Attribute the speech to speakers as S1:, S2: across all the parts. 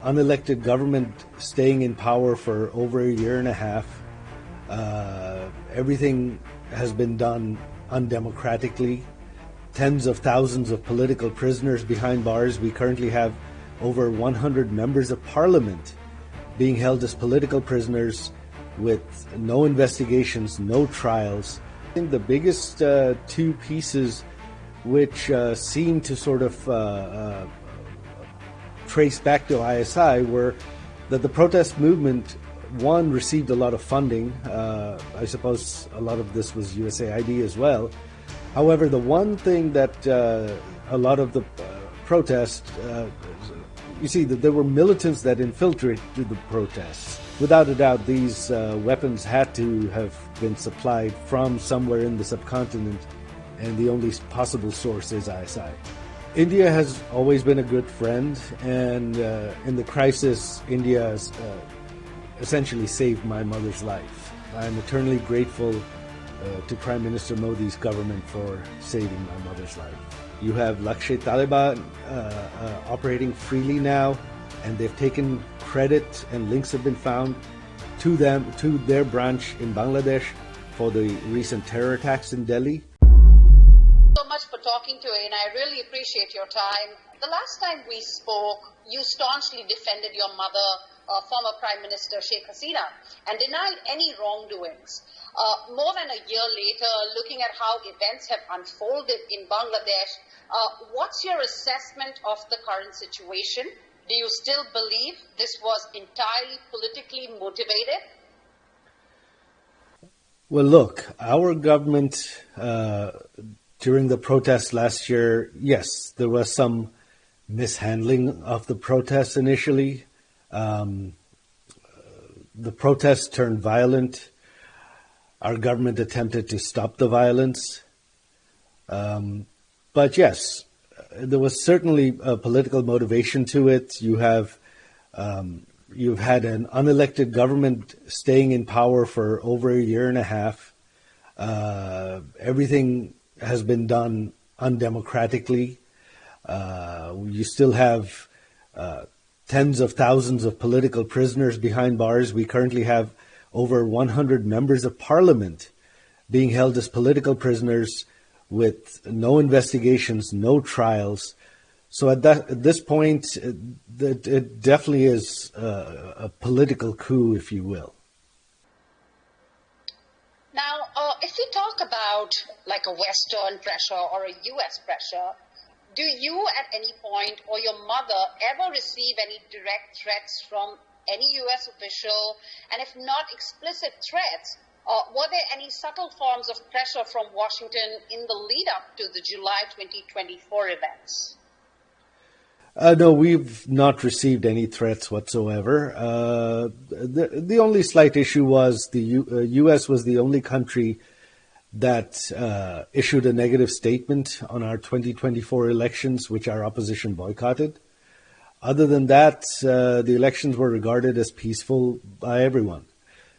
S1: Unelected government staying in power for over a year and a half. Everything has been done undemocratically. Tens of thousands of political prisoners behind bars. We currently have over 100 members of parliament being held as political prisoners with no investigations, no trials. I think the biggest two pieces which seem to sort of trace back to ISI were that the protest movement, one, received a lot of funding. I suppose a lot of this was USAID as well. However, the one thing that a lot of the protests, you see that there were militants that infiltrated the protests. Without a doubt, these weapons had to have been supplied from somewhere in the subcontinent, and the only possible source is ISI. India has always been a good friend, and in the crisis, India has essentially saved my mother's life. I'm eternally grateful to Prime Minister Modi's government for saving my mother's life. You have Lashkar-e-Taiba operating freely now, and they've taken credit, and links have been found to their branch in Bangladesh for the recent terror attacks in Delhi.
S2: So much for talking to me, and I really appreciate your time. The last time we spoke, you staunchly defended your mother, former Prime Minister Sheikh Hasina, and denied any wrongdoings. More than a year later, looking at how events have unfolded in Bangladesh, what's your assessment of the current situation? Do you still believe this was entirely politically motivated?
S1: Well, look, our government, during the protests last year, yes, there was some mishandling of the protests initially. The protests turned violent. Our government attempted to stop the violence. But yes, there was certainly a political motivation to it. You've had an unelected government staying in power for over a year and a half. Everything has been done undemocratically. You still have tens of thousands of political prisoners behind bars. We currently have over 100 members of parliament being held as political prisoners with no investigations, no trials. So at this point, it definitely is a political coup, if you will.
S2: Now, if we talk about like a Western pressure or a US pressure, do you at any point or your mother ever receive any direct threats from any US official? And if not explicit threats, were there any subtle forms of pressure from Washington in the lead up to the July 2024 events?
S1: No, we've not received any threats whatsoever. The only slight issue was the U.S. was the only country that issued a negative statement on our 2024 elections, which our opposition boycotted. Other than that, the elections were regarded as peaceful by everyone.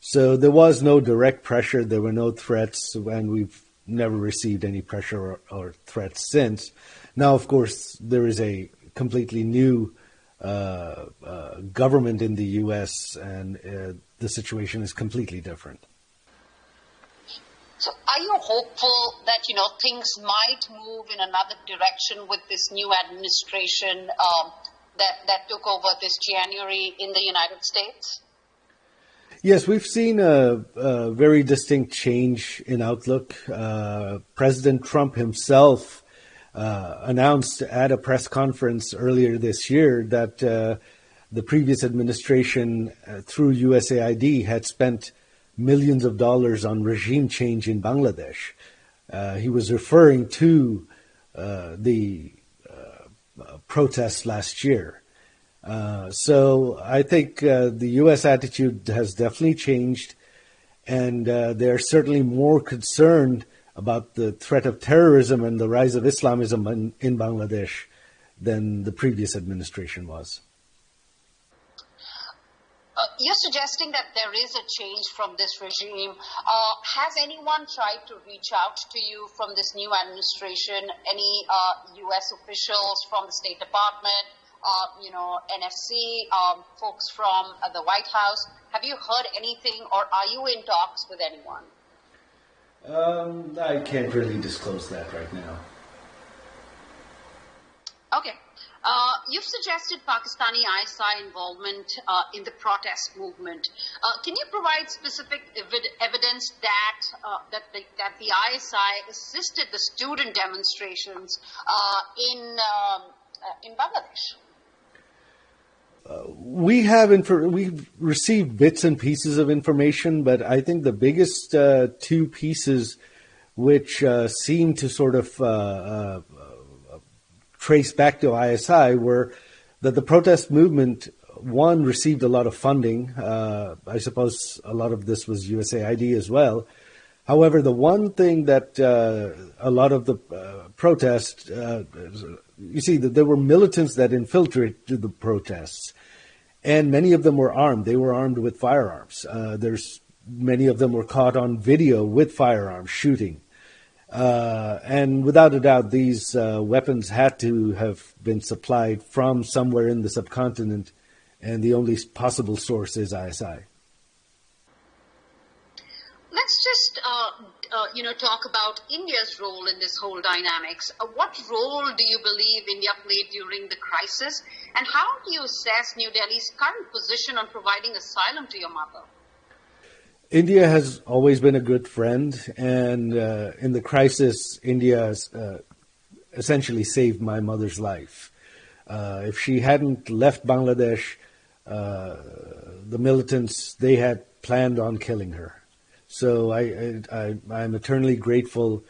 S1: So there was no direct pressure, there were no threats, and we've never received any pressure or threats since. Now, of course, there is a completely new government in the U.S., and the situation is completely different.
S2: So are you hopeful that, things might move in another direction with this new administration that took over this January in the United States?
S1: Yes, we've seen a very distinct change in outlook. President Trump himself announced at a press conference earlier this year that the previous administration, through USAID, had spent millions of dollars on regime change in Bangladesh. He was referring to the protests last year. So I think the U.S. attitude has definitely changed, and they're certainly more concerned about the threat of terrorism and the rise of Islamism in Bangladesh than the previous administration was.
S2: You're suggesting that there is a change from this regime. Has anyone tried to reach out to you from this new administration? Any U.S. officials from the State Department NSC, folks from the White House. Have you heard anything, or are you in talks with anyone?
S1: I can't really disclose that right now.
S2: Okay. You've suggested Pakistani ISI involvement in the protest movement. Can you provide specific evidence that the ISI assisted the student demonstrations in Bangladesh?
S1: We've received bits and pieces of information, but I think the biggest two pieces which seem to sort of trace back to ISI were that the protest movement, one, received a lot of funding. I suppose a lot of this was USAID as well. However, the one thing that a lot of the protests, you see, that there were militants that infiltrated the protests, and many of them were armed. They were armed with firearms. Many of them were caught on video with firearms shooting. And without a doubt, these weapons had to have been supplied from somewhere in the subcontinent, and the only possible source is ISI.
S2: Let's just, talk about India's role in this whole dynamics. What role do you believe India played during the crisis, and how do you assess New Delhi's current position on providing asylum to your mother?
S1: India has always been a good friend, and in the crisis, India essentially saved my mother's life. If she hadn't left Bangladesh, the militants, they had planned on killing her. So I'm eternally grateful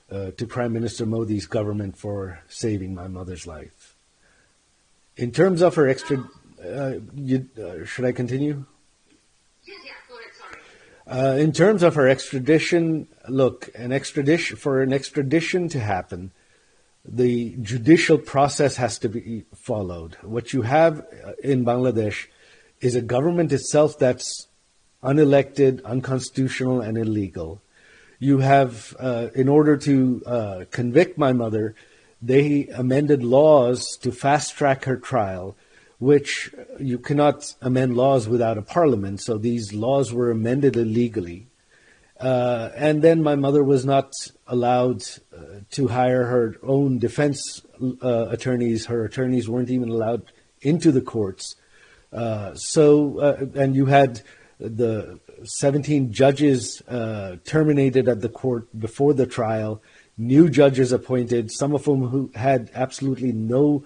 S1: to Prime Minister Modi's government for saving my mother's life. In terms of her should I continue? In terms of her extradition, look, for an extradition to happen, the judicial process has to be followed. What you have in Bangladesh is a government itself that's unelected, unconstitutional, and illegal. You have, in order to convict my mother, they amended laws to fast-track her trial, which you cannot amend laws without a parliament, so these laws were amended illegally. And then my mother was not allowed to hire her own defense attorneys. Her attorneys weren't even allowed into the courts. And you had the 17 judges terminated at the court before the trial, new judges appointed, some of whom who had absolutely no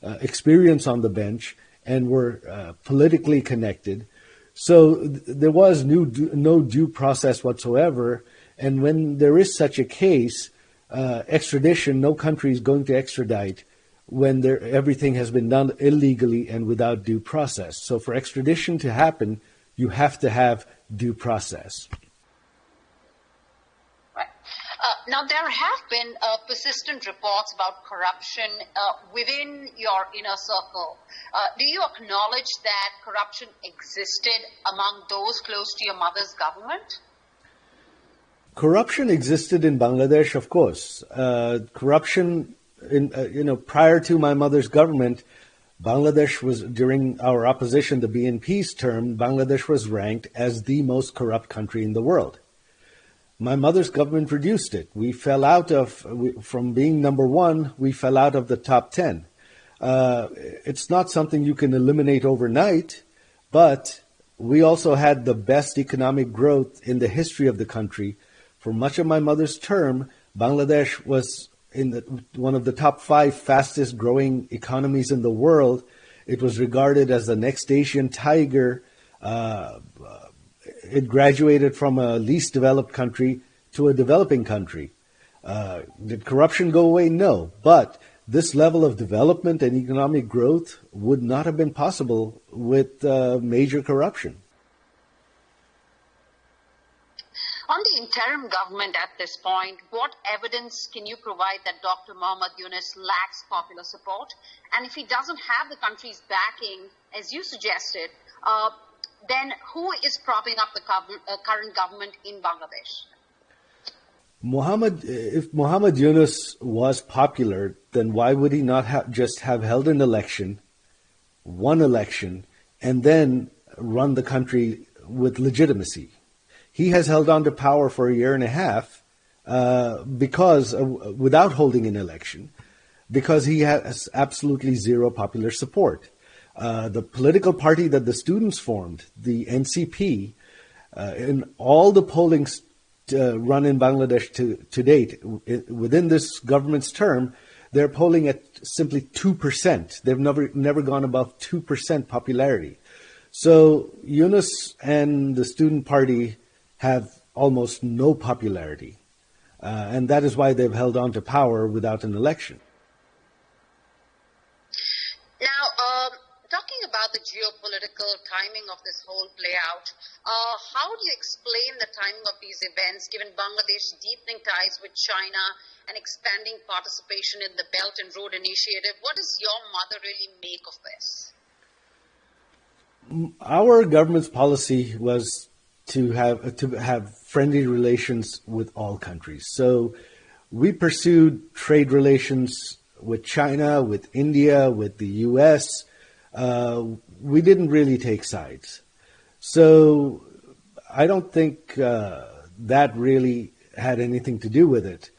S1: experience on the bench and were politically connected. So there was no due process whatsoever. And when there is such a case, extradition, no country is going to extradite when everything has been done illegally and without due process. So for extradition to happen, you have to have due process.
S2: Right. Now, there have been persistent reports about corruption within your inner circle. Do you acknowledge that corruption existed among those close to your mother's government?
S1: Corruption existed in Bangladesh, of course. Corruption, prior to my mother's government, Bangladesh was, during our opposition, the BNP's term, Bangladesh was ranked as the most corrupt country in the world. My mother's government reduced it. We fell out from being number one, we fell out of the top 10. It's not something you can eliminate overnight, but we also had the best economic growth in the history of the country. For much of my mother's term, Bangladesh was one of the top 5 fastest growing economies in the world. It was regarded as the next Asian tiger. It graduated from a least developed country to a developing country. Did corruption go away? No. But this level of development and economic growth would not have been possible with major corruption.
S2: On the interim government at this point, what evidence can you provide that Dr. Muhammad Yunus lacks popular support? And if he doesn't have the country's backing, as you suggested, then who is propping up the current government in Bangladesh?
S1: If Muhammad Yunus was popular, then why would he not just have held an election one election, and then run the country with legitimacy. He has held on to power for a year and a half because without holding an election, because he has absolutely zero popular support. The political party that the students formed, the NCP, in all the polling run in Bangladesh to date, within this government's term, they're polling at simply 2%. They've never gone above 2% popularity. So Yunus and the student party have almost no popularity. And that is why they've held on to power without an election.
S2: Now, talking about the geopolitical timing of this whole play out, how do you explain the timing of these events given Bangladesh's deepening ties with China and expanding participation in the Belt and Road Initiative? What does your mother really make of this?
S1: Our government's policy was to have friendly relations with all countries. So we pursued trade relations with China, with India, with the US. We didn't really take sides. So I don't think that really had anything to do with it.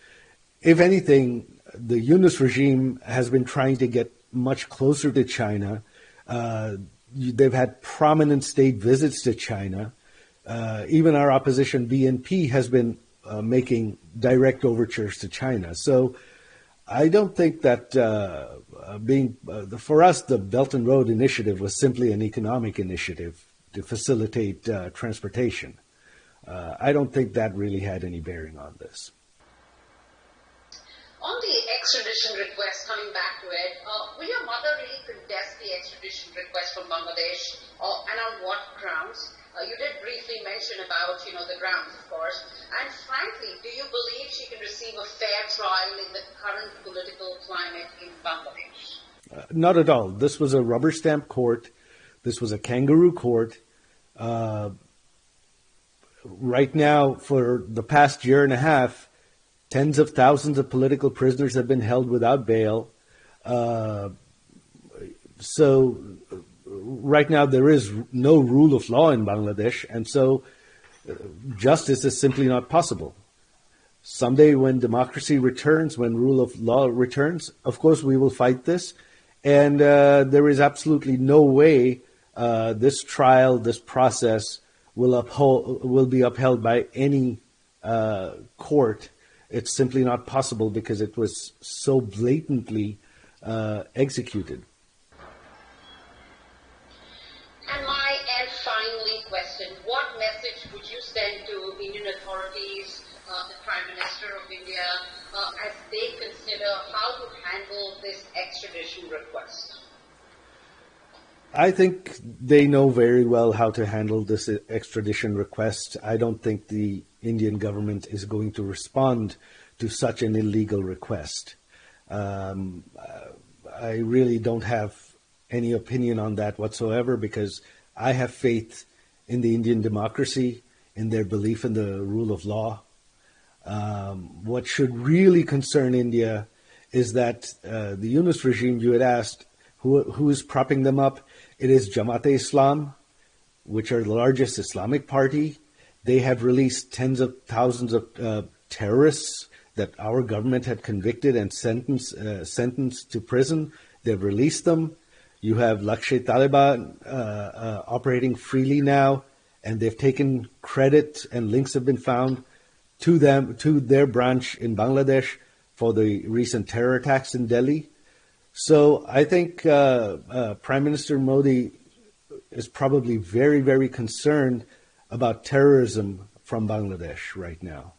S1: If anything, the Yunus regime has been trying to get much closer to China. They've had prominent state visits to China. Even our opposition, BNP, has been making direct overtures to China. So I don't think that for us, the Belt and Road Initiative was simply an economic initiative to facilitate transportation. I don't think that really had any bearing on this.
S2: On the extradition request, coming back to it, will your mother really contest the extradition request from Bangladesh, and on what grounds? You did briefly mention about, the grounds, of course. And frankly, do you believe she can receive a fair trial in the current political climate in Bangladesh?
S1: Not at all. This was a rubber stamp court. This was a kangaroo court. Right now, for the past year and a half, tens of thousands of political prisoners have been held without bail. So right now there is no rule of law in Bangladesh, and so justice is simply not possible. Someday when democracy returns, when rule of law returns, of course we will fight this. And there is absolutely no way this trial, this process will be upheld by any court. It's simply not possible because it was so blatantly executed.
S2: And finally question, what message would you send to Indian authorities, the Prime Minister of India, as they consider how to handle this extradition request?
S1: I think they know very well how to handle this extradition request. I don't think the Indian government is going to respond to such an illegal request. I really don't have any opinion on that whatsoever because I have faith in the Indian democracy, in their belief in the rule of law. What should really concern India is that the Yunus regime, you had asked, who is propping them up? It is Jamaat-e-Islam, which are the largest Islamic party. They have released tens of thousands of terrorists that our government had convicted and sentenced to prison. They've released them. You have Lashkar-e-Taiba operating freely now, and they've taken credit and links have been found to their branch in Bangladesh for the recent terror attacks in Delhi. So I think Prime Minister Modi is probably very, very concerned about terrorism from Bangladesh right now.